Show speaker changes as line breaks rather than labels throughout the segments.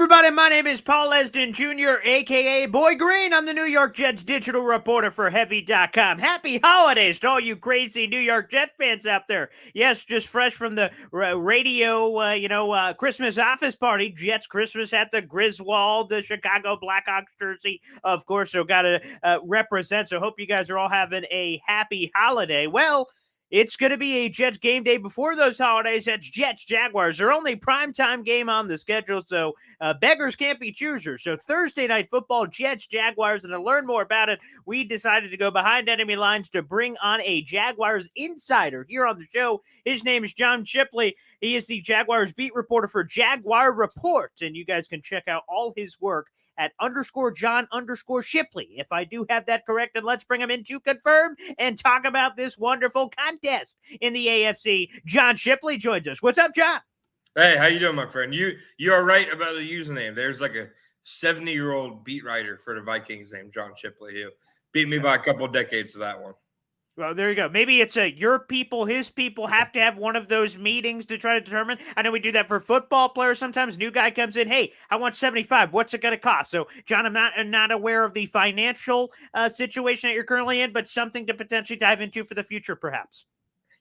everybody. My name is Paul Esden Jr., a.k.a. Boy Green. I'm the New York Jets digital reporter for Heavy.com. Happy holidays to all you crazy New York Jet fans out there. Yes, just fresh from the radio, Christmas office party. Jets Christmas at the Griswold, the Chicago Blackhawks jersey, of course. So got to represent. So hope you guys are all having a happy holiday. Well, it's going to be a Jets game day before those holidays. That's Jets Jaguars. Their only primetime game on the schedule, so beggars can't be choosers. So Thursday night football, Jets Jaguars. And to learn more about it, we decided to go behind enemy lines to bring on a Jaguars Insider here on the show. His name is John Shipley. He is the Jaguars beat reporter for Jaguar Report, and you guys can check out all his work at _John_Shipley. If I do have that correct, and let's bring him in to confirm and talk about this wonderful contest in the AFC. John Shipley joins us. What's up, John?
Hey, how you doing, my friend? You are right about the username. There's like a 70-year-old beat writer for the Vikings named John Shipley who beat me by a couple of decades to that one.
Well, there you go. Maybe it's your people, his people have to have one of those meetings to try to determine. I know we do that for football players sometimes. New guy comes in, hey, I want 75. What's it going to cost? So, John, I'm not aware of the financial situation that you're currently in, but something to potentially dive into for the future, perhaps.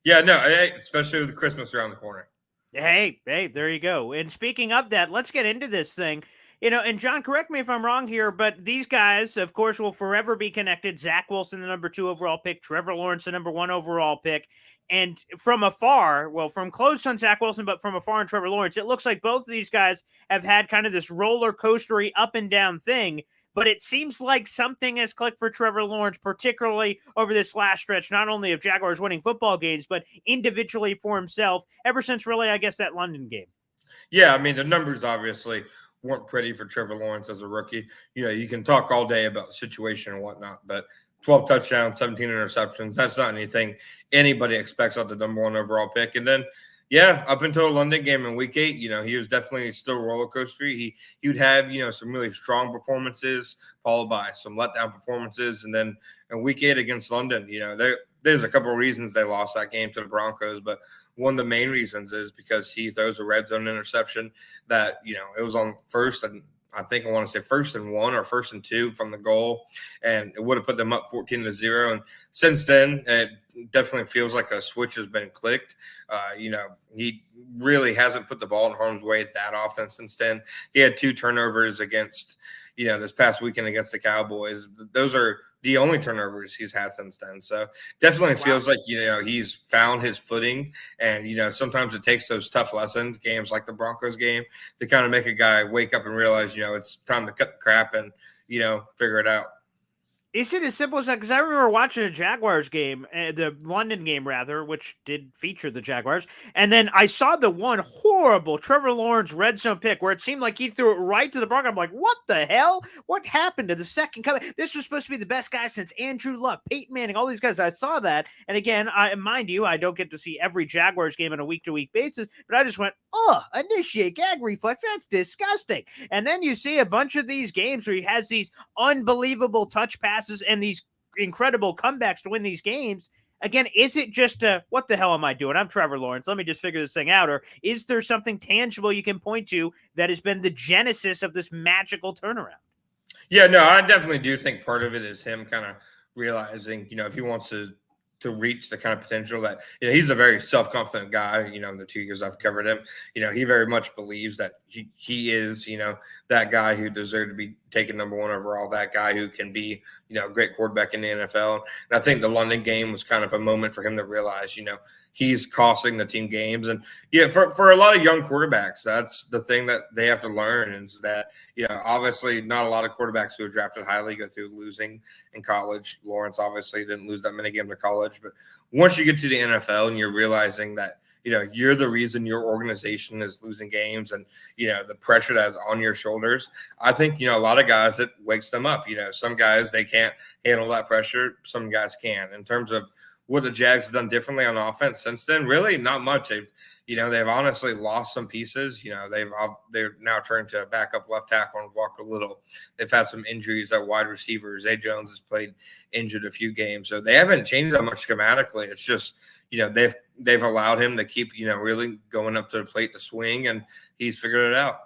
Yeah, no, especially with Christmas around the corner.
Hey, there you go. And speaking of that, let's get into this thing. And John, correct me if I'm wrong here, but these guys, of course, will forever be connected. Zach Wilson, the number 2 overall pick, Trevor Lawrence, the number 1 overall pick. And from afar, well, from close on Zach Wilson, but from afar on Trevor Lawrence, it looks like both of these guys have had kind of this roller coastery up and down thing. But it seems like something has clicked for Trevor Lawrence, particularly over this last stretch, not only of Jaguars winning football games, but individually for himself, ever since really, I guess, that London game.
Yeah, I mean, the numbers obviously weren't pretty for Trevor Lawrence as a rookie. You can talk all day about the situation and whatnot, but 12 touchdowns, 17 interceptions, that's not anything anybody expects out the number 1 overall pick. And then, yeah, up until the London game in week 8, he was definitely still roller coaster. He would have, some really strong performances followed by some letdown performances. And then in week 8 against London, there's a couple of reasons they lost that game to the Broncos, but one of the main reasons is because he throws a red zone interception that, it was on first and I think I want to say 1st and 1 or 1st and 2 from the goal, and it would have put them up 14-0. And since then, it definitely feels like a switch has been clicked. He really hasn't put the ball in harm's way that often since then. He had 2 turnovers against, this past weekend against the Cowboys. Those are the only turnovers he's had since then. So definitely feels like, he's found his footing. And, sometimes it takes those tough lessons, games like the Broncos game, to kind of make a guy wake up and realize, it's time to cut the crap and, figure it out.
Is it as simple as that? Because I remember watching a Jaguars game, the London game rather, which did feature the Jaguars, and then I saw the one horrible Trevor Lawrence red zone pick where it seemed like he threw it right to the Broncos. I'm like, what the hell? What happened to the second coming? This was supposed to be the best guy since Andrew Luck, Peyton Manning, all these guys. I saw that, and again, mind you, I don't get to see every Jaguars game on a week-to-week basis, but I just went, initiate gag reflex. That's disgusting. And then you see a bunch of these games where he has these unbelievable touch passes and these incredible comebacks to win these games. Again, is it just what the hell am I doing? I'm Trevor Lawrence. Let me just figure this thing out. Or is there something tangible you can point to that has been the genesis of this magical turnaround?
Yeah, no, I definitely do think part of it is him kind of realizing, if he wants to reach the kind of potential that, he's a very self-confident guy, the 2 years I've covered him, he very much believes that he is, that guy who deserved to be taken number 1 overall, that guy who can be, a great quarterback in the NFL. And I think the London game was kind of a moment for him to realize, he's costing the team games. And, for a lot of young quarterbacks, that's the thing that they have to learn is that, obviously not a lot of quarterbacks who are drafted highly go through losing in college. Lawrence obviously didn't lose that many games in college. But once you get to the NFL and you're realizing that, you're the reason your organization is losing games and, the pressure that's on your shoulders. I think, a lot of guys, it wakes them up. Some guys, they can't handle that pressure. Some guys can. In terms of what the Jags have done differently on offense since then, really not much. They've honestly lost some pieces. They're now turned to a backup left tackle and Walker Little. They've had some injuries at wide receivers. Zay Jones has played injured a few games. So they haven't changed that much schematically. It's just, they've allowed him to keep, really going up to the plate to swing, and he's figured it out.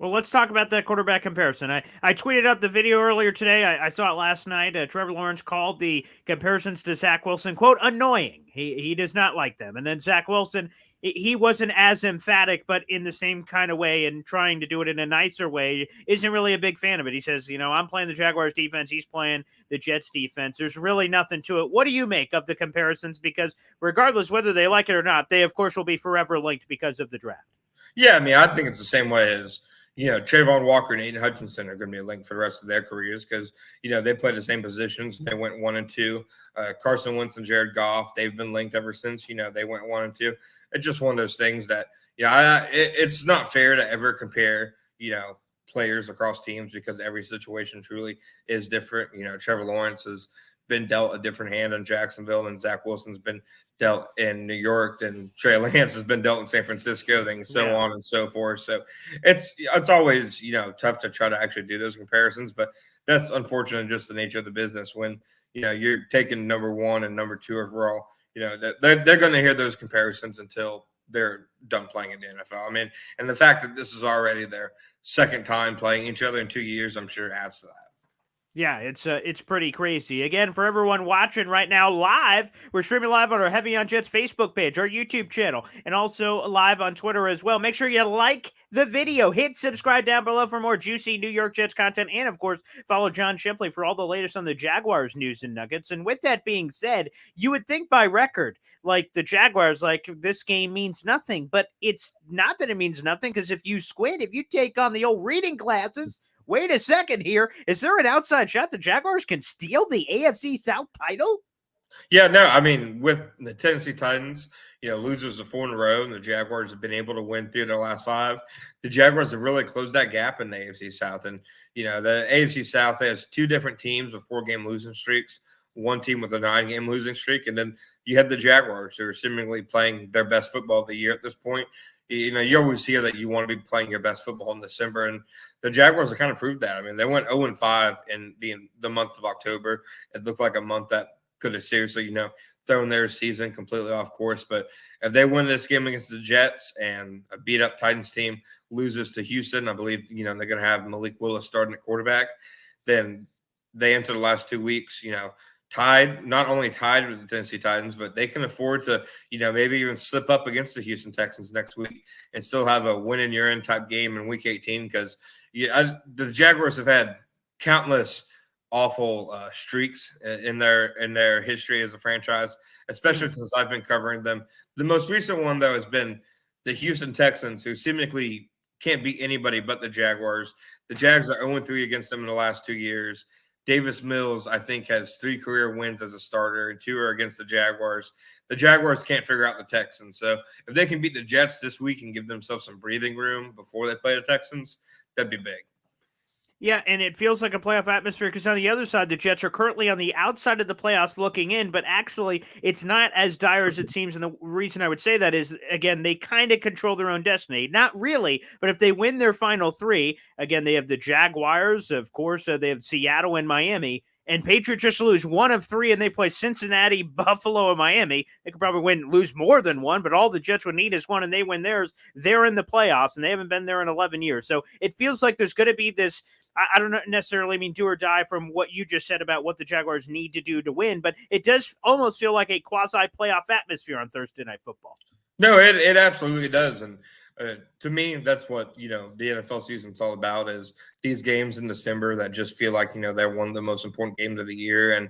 Well, let's talk about that quarterback comparison. I tweeted out the video earlier today. I saw it last night. Trevor Lawrence called the comparisons to Zach Wilson, quote, annoying. He does not like them. And then Zach Wilson, he wasn't as emphatic, but in the same kind of way and trying to do it in a nicer way, isn't really a big fan of it. He says, I'm playing the Jaguars defense. He's playing the Jets defense. There's really nothing to it. What do you make of the comparisons? Because regardless whether they like it or not, they, of course, will be forever linked because of the draft.
Yeah, I mean, I think it's the same way as Trayvon Walker and Aiden Hutchinson are going to be linked for the rest of their careers because, they play the same positions. They went 1 and 2. Carson Wentz and Jared Goff, they've been linked ever since, they went 1 and 2. It's just one of those things that, it's not fair to ever compare, players across teams because every situation truly is different. Trevor Lawrence has been dealt a different hand in Jacksonville, and Zach Wilson's been dealt in New York, and Trey Lance has been dealt in San Francisco, things so on and so forth. So it's always tough to try to actually do those comparisons, but that's unfortunately just the nature of the business when you're taking number 1 and number 2 overall. They're going to hear those comparisons until they're done playing in the NFL. I mean, and the fact that this is already their second time playing each other in 2 years, I'm sure adds to that.
Yeah, it's pretty crazy. Again, for everyone watching right now live, we're streaming live on our Heavy on Jets Facebook page, our YouTube channel, and also live on Twitter as well. Make sure you like the video. Hit subscribe down below for more juicy New York Jets content. And, of course, follow John Shipley for all the latest on the Jaguars news and nuggets. And with that being said, you would think by record, like the Jaguars, like this game means nothing. But it's not that it means nothing because if you squint, if you take on the old reading glasses, wait a second here. Is there an outside shot the Jaguars can steal the AFC South title?
Yeah, no, I mean, with the Tennessee Titans, losers of 4 in a row, and the Jaguars have been able to win 3 of their last 5. The Jaguars have really closed that gap in the AFC South. And, the AFC South has 2 different teams with 4-game losing streaks, 1 team with a 9-game losing streak. And then you have the Jaguars who are seemingly playing their best football of the year at this point. You always hear that you want to be playing your best football in December, and the Jaguars have kind of proved that. I mean, they went 0-5 in the month of October. It looked like a month that could have seriously, thrown their season completely off course. But if they win this game against the Jets and a beat-up Titans team loses to Houston, I believe, they're going to have Malik Willis starting at quarterback, then they enter the last 2 weeks, not only tied with the Tennessee Titans, but they can afford to, maybe even slip up against the Houston Texans next week and still have a win-in-your-end type game in Week 18 because the Jaguars have had countless awful streaks in their history as a franchise, especially since I've been covering them. The most recent one, though, has been the Houston Texans, who seemingly can't beat anybody but the Jaguars. The Jags are 0-3 against them in the last 2 years. Davis Mills, I think, has 3 career wins as a starter, and 2 are against the Jaguars. The Jaguars can't figure out the Texans. So if they can beat the Jets this week and give themselves some breathing room before they play the Texans, that'd be big.
Yeah, and it feels like a playoff atmosphere because on the other side, the Jets are currently on the outside of the playoffs looking in, but actually it's not as dire as it seems. And the reason I would say that is, again, they kind of control their own destiny. Not really, but if they win their final 3, again, they have the Jaguars, of course, they have Seattle and Miami, and Patriots just lose 1 of 3, and they play Cincinnati, Buffalo, and Miami. They could probably lose more than 1, but all the Jets would need is 1, and they win theirs. They're in the playoffs, and they haven't been there in 11 years. So it feels like there's going to be this, I don't necessarily mean do or die from what you just said about what the Jaguars need to do to win, but it does almost feel like a quasi-playoff atmosphere on Thursday Night Football.
No, it absolutely does. And to me, that's what, the NFL season's all about is these games in December that just feel like, they're one of the most important games of the year. And,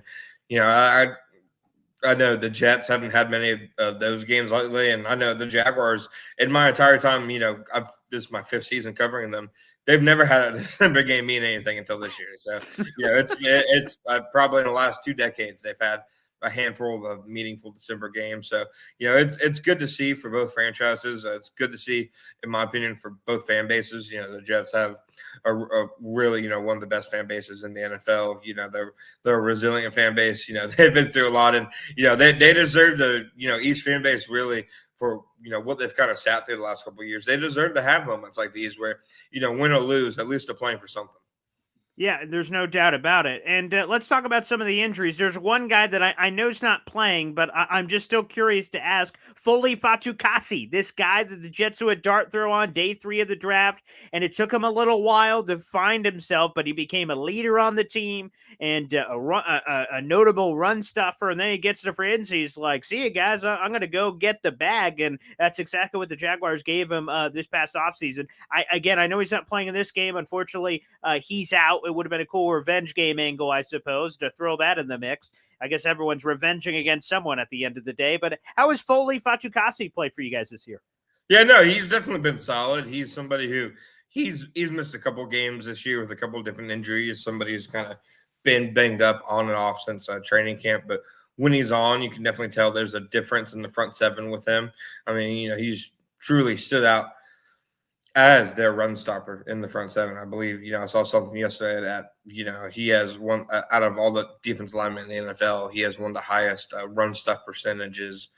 I know the Jets haven't had many of those games lately. And I know the Jaguars, in my entire time, this is my 5th season covering them. They've never had a December game mean anything until this year. So, it's probably in the last 2 decades they've had a handful of meaningful December games. So, it's good to see for both franchises. It's good to see, in my opinion, for both fan bases. The Jets have a really, one of the best fan bases in the NFL. They're a resilient fan base. They've been through a lot, and they deserve to. Each fan base really, for what they've kind of sat through the last couple of years, they deserve to have moments like these where win or lose, at least they're playing for something.
Yeah, there's no doubt about it. And let's talk about some of the injuries. There's one guy that I know is not playing, but I'm just still curious to ask. Foley Fatukasi, this guy that the Jets threw a dart throw on day 3 of the draft, and it took him a little while to find himself, but he became a leader on the team and a notable run stuffer. And then he gets to free agency. He's like, see you guys, I'm going to go get the bag. And that's exactly what the Jaguars gave him this past offseason. I know he's not playing in this game. Unfortunately, he's out. It would have been a cool revenge game angle, I suppose, to throw that in the mix. I guess everyone's revenging against someone at the end of the day. But how has Foley Fatukasi played for you guys this year?
Yeah, no, he's definitely been solid. He's somebody who he's missed a couple games this year with a couple different injuries. Somebody who's kind of been banged up on and off since training camp, but when he's on, you can definitely tell there's a difference in the front seven with him. I mean, he's truly stood out as their run stopper in the front seven. I believe, I saw something yesterday that, he has one out of all the defensive linemen in the NFL, he has one of the highest run stuff percentages.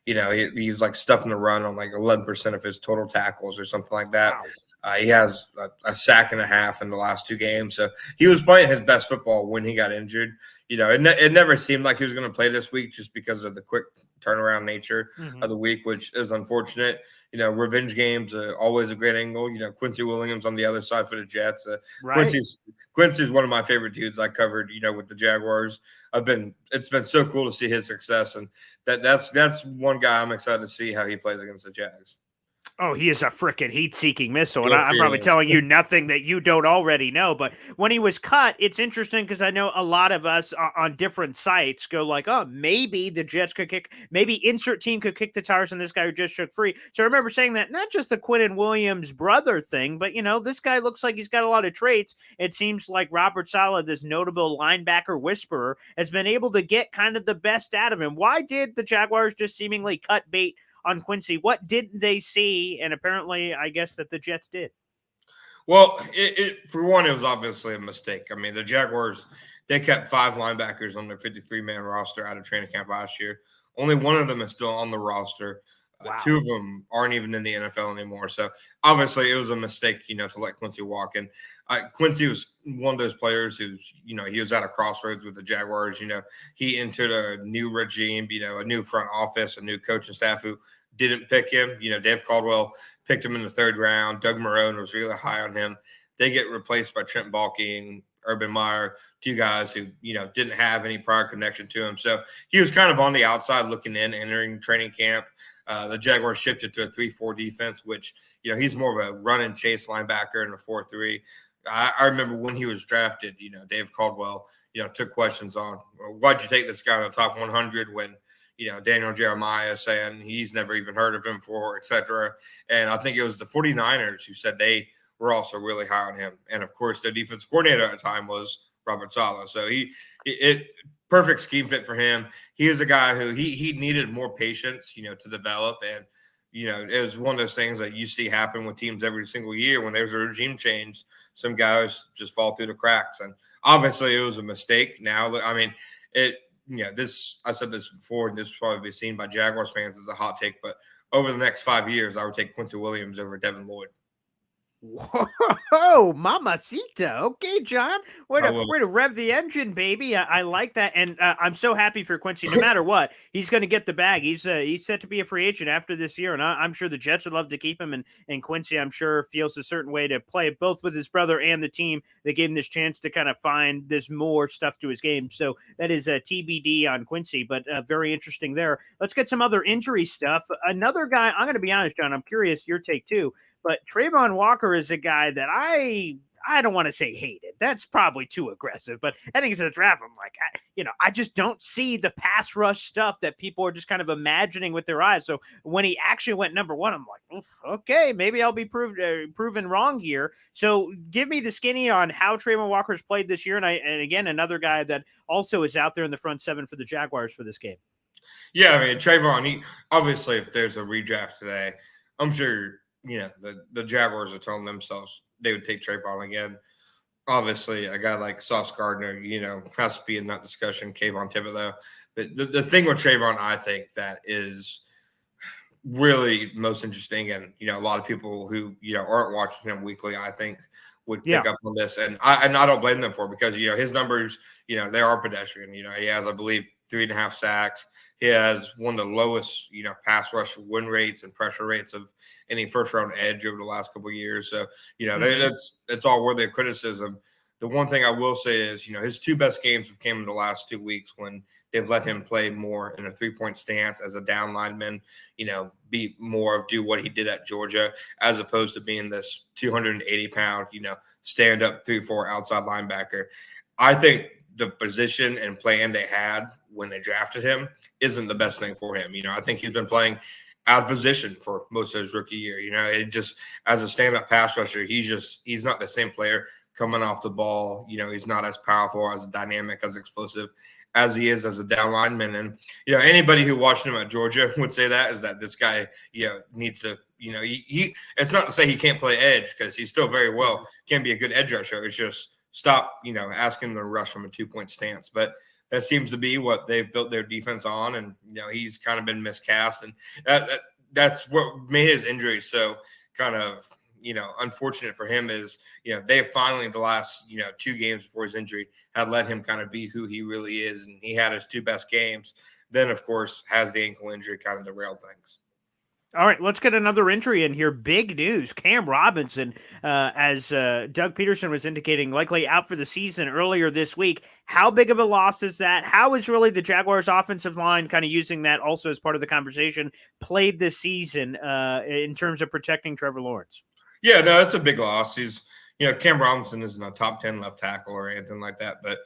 He's like stuffing the run on like 11% of his total tackles or something like that.
Wow.
He has a sack and a half in the last 2 games. So he was playing his best football when he got injured. It never seemed like he was going to play this week just because of the quick turnaround nature of the week, which is unfortunate. Revenge games are always a great angle. Quincy Williams on the other side for the Jets.
Right.
Quincy's one of my favorite dudes I covered, with the Jaguars. It's been so cool to see his success, and that's one guy I'm excited to see how he plays against the Jags.
Oh, he is a freaking heat-seeking missile, and
Yes,
I'm
he
probably
is.
telling you nothing that you don't already know. But when he was cut, it's interesting because I know a lot of us on different sites go like, "Oh, maybe the Jets could kick, maybe insert team could kick the tires on this guy who just shook free." So I remember saying that not just the Quinn Williams brother thing, but this guy looks like he's got a lot of traits. It seems like Robert Saleh, this notable linebacker whisperer, has been able to get kind of the best out of him. Why did the Jaguars just seemingly cut bait on Quincy? What didn't they see? And apparently, I guess that the Jets did.
Well, for one, it was obviously a mistake. I mean, the Jaguars, they kept 5 linebackers on their 53-man roster out of training camp last year. Only one of them is still on the roster.
Wow.
2 of them aren't even in the NFL anymore. So obviously, it was a mistake, to let Quincy walk. And Quincy was one of those players who's, he was at a crossroads with the Jaguars. He entered a new regime, a new front office, a new coaching staff who didn't pick him. Dave Caldwell picked him in the 3rd round. Doug Marrone was really high on him. They get replaced by Trent Baalke and Urban Meyer, 2 guys who, didn't have any prior connection to him. So he was kind of on the outside looking in, entering training camp. The Jaguars shifted to a 3-4 defense, which, he's more of a run and chase linebacker in a 4-3. I remember when he was drafted, Dave Caldwell, took questions on, why'd you take this guy in the top 100 when, Daniel Jeremiah saying he's never even heard of him before, et cetera. And I think it was the 49ers who said they were also really high on him. And of course, their defensive coordinator at the time was Robert Saleh. So perfect scheme fit for him. He was a guy who he needed more patience, to develop. And, it was one of those things that you see happen with teams every single year. When there's a regime change, some guys just fall through the cracks. And obviously it was a mistake. Now, I mean, I said this before, and this will probably be seen by Jaguars fans as a hot take, but over the next 5 years, I would take Quincy Williams over Devin Lloyd.
Whoa, mamacita. Okay, John. Way to rev the engine, baby. I like that. And I'm so happy for Quincy. No matter what, he's going to get the bag. He's set to be a free agent after this year. And I'm sure the Jets would love to keep him. And Quincy, I'm sure, feels a certain way to play both with his brother and the team. They gave him this chance to kind of find this more stuff to his game. So that is a TBD on Quincy, but very interesting there. Let's get some other injury stuff. Another guy, I'm going to be honest, John, I'm curious your take too. But Trayvon Walker is a guy that I don't want to say hated. That's probably too aggressive. But heading into the draft, I'm like, I just don't see the pass rush stuff that people are just kind of imagining with their eyes. So when he actually went number 1, I'm like, okay, maybe I'll be proven wrong here. So give me the skinny on how Trayvon Walker's played this year. And again, another guy that also is out there in the front 7 for the Jaguars for this game.
Yeah, I mean, Trayvon, obviously, if there's a redraft today, I'm sure – the Jaguars are telling themselves they would take Trayvon again. Obviously, a guy like Sauce Gardner, has to be in that discussion, Kayvon Thibodeau. But the thing with Trayvon, I think, that is really most interesting, and, a lot of people who, aren't watching him weekly, I think, would
Yeah.
pick up on this, and I don't blame them for it because his numbers, they are pedestrian. He has, I believe, 3.5 sacks. He has one of the lowest, pass rush win rates and pressure rates of any first round edge over the last couple of years. So, that's all worthy of criticism. The one thing I will say is, his two best games have came in the last 2 weeks when they've let him play more in a 3-point stance as a down lineman, be more do what he did at Georgia, as opposed to being this 280-pound, stand up 3-4 outside linebacker. I think the position and plan they had when they drafted him isn't the best thing for him. I think he's been playing out of position for most of his rookie year. It just, as a stand-up pass rusher, he's not the same player coming off the ball. He's not as powerful, as dynamic, as explosive as he is as a down lineman. And, anybody who watched him at Georgia would say that is that this guy, needs to, he it's not to say he can't play edge, because he still very well can be a good edge rusher. It's just stop, asking him to rush from a 2-point stance. But that seems to be what they've built their defense on. And, he's kind of been miscast. And that's what made his injury so kind of, unfortunate for him is, they finally, the last, 2 games before his injury, had let him kind of be who he really is. And he had his 2 best games. Then, of course, has the ankle injury kind of derailed things.
All right, let's get another injury in here. Big news. Cam Robinson, as Doug Peterson was indicating, likely out for the season earlier this week. How big of a loss is that? How is really the Jaguars offensive line kind of using that also as part of the conversation played this season in terms of protecting Trevor Lawrence?
Yeah, no, that's a big loss. He's, Cam Robinson isn't a top 10 left tackle or anything like that, but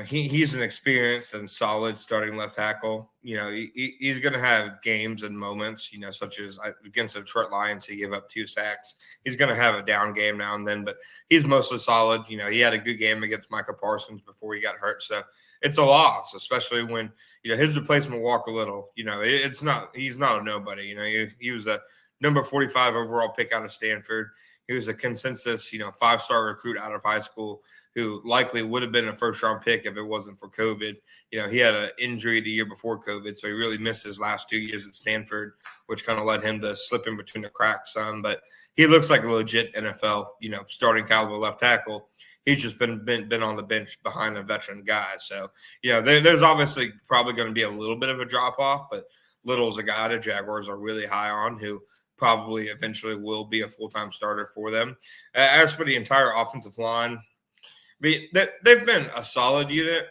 he's an experienced and solid starting left tackle. He's going to have games and moments, such as against the Detroit Lions, he gave up 2 sacks. He's going to have a down game now and then, but he's mostly solid. He had a good game against Micah Parsons before he got hurt. So it's a loss, especially when, his replacement Walker Little, he's not a nobody. He was a number 45 overall pick out of Stanford. He was a consensus, 5-star recruit out of high school who likely would have been a first-round pick if it wasn't for COVID. He had an injury the year before COVID, so he really missed his last 2 years at Stanford, which kind of led him to slip in between the cracks some. But he looks like a legit NFL, starting caliber left tackle. He's just been on the bench behind a veteran guy. So, there's obviously probably going to be a little bit of a drop-off, but Little's a guy the Jaguars are really high on who probably eventually will be a full-time starter for them. As for the entire offensive line, they've been a solid unit.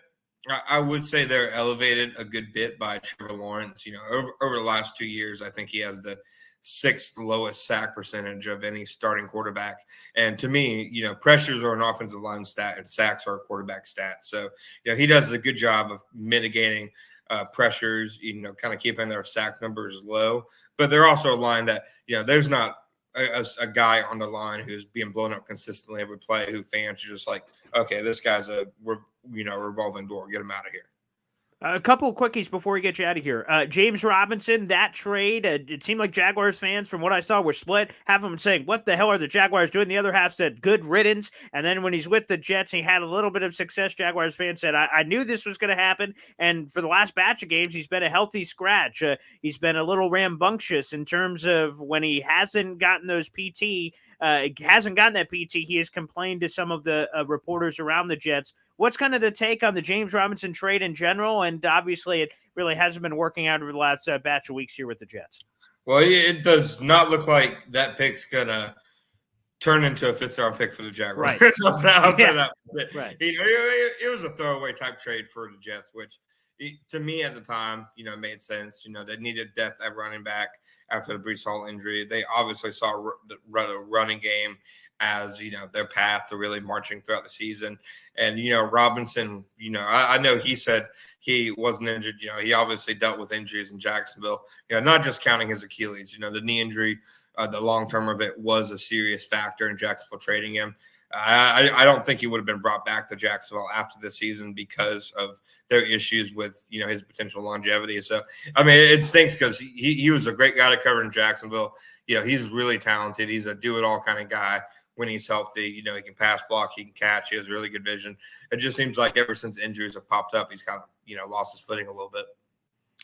I would say they're elevated a good bit by Trevor Lawrence. Over the last 2 years, I think he has the 6th lowest sack percentage of any starting quarterback. And to me, pressures are an offensive line stat and sacks are a quarterback stat. So, he does a good job of mitigating pressures, kind of keeping their sack numbers low. But they're also a line that, there's not a guy on the line who's being blown up consistently every play who fans are just like, okay, this guy's a revolving door. Get him out of here.
A couple of quickies before we get you out of here. James Robinson, that trade, it seemed like Jaguars fans, from what I saw, were split. Half of them saying, what the hell are the Jaguars doing? The other half said, good riddance. And then when he's with the Jets, he had a little bit of success. Jaguars fans said, I knew this was going to happen. And for the last batch of games, he's been a healthy scratch. He's been a little rambunctious in terms of when he hasn't gotten those PT. Hasn't gotten that PT. He has complained to some of the reporters around the Jets. What's kind of the take on the James Robinson trade in general? And obviously, it really hasn't been working out over the last batch of weeks here with the Jets.
Well, it does not look like that pick's going to turn into a 5th-round pick for the Jaguars.
Right.
I'll say that.
Right.
It was a throwaway type trade for the Jets, which to me at the time, made sense. They needed depth at running back after the Breece Hall injury. They obviously saw the running game as, their path to really marching throughout the season. And, Robinson, I know he said he wasn't injured. He obviously dealt with injuries in Jacksonville, not just counting his Achilles, the knee injury, the long term of it was a serious factor in Jacksonville trading him. I don't think he would have been brought back to Jacksonville after the season because of their issues with, his potential longevity. So, I mean, it stinks because he was a great guy to cover in Jacksonville. He's really talented. He's a do-it-all kind of guy when he's healthy. He can pass block, he can catch, he has really good vision. It just seems like ever since injuries have popped up, he's kind of, lost his footing a little bit.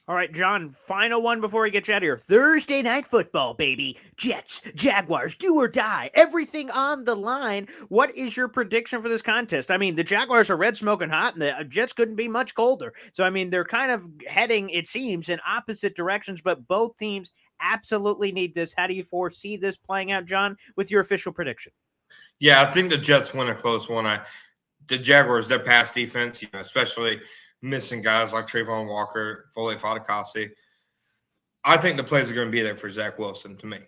All right, John, final one before we get you out of here. Thursday night football, baby. Jets, Jaguars, do or die. Everything on the line. What is your prediction for this contest? I mean, the Jaguars are red smoking hot, and the Jets couldn't be much colder. So, I mean, they're kind of heading, it seems, in opposite directions, but both teams absolutely need this. How do you foresee this playing out, John, with your official prediction?
Yeah, I think the Jets win a close one. The Jaguars, their pass defense, especially missing guys like Trayvon Walker, Foley Fatukasi. I think the plays are going to be there for Zach Wilson to make.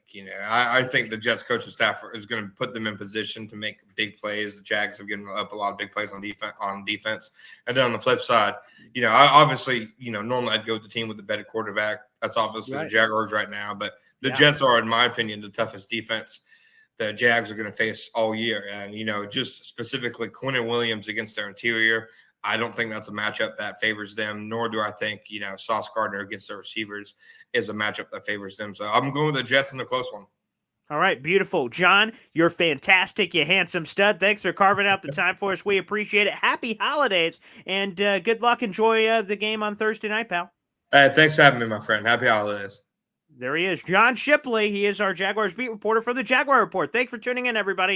I think the Jets coaching staff is going to put them in position to make big plays. The Jags have given up a lot of big plays on defense. And then on the flip side, normally I'd go with the team with the better quarterback. That's obviously the Jaguars right now. But the Jets are, in my opinion, the toughest defense the Jags are going to face all year. And, just specifically Quentin Williams against their interior, I don't think that's a matchup that favors them, nor do I think, Sauce Gardner against their receivers is a matchup that favors them. So I'm going with the Jets in a close one.
All right, beautiful. John, you're fantastic. You handsome stud. Thanks for carving out the time for us. We appreciate it. Happy holidays, and good luck. Enjoy the game on Thursday night, pal.
Thanks for having me, my friend. Happy holidays.
There he is, John Shipley. He is our Jaguars beat reporter for the Jaguar Report. Thanks for tuning in, everybody.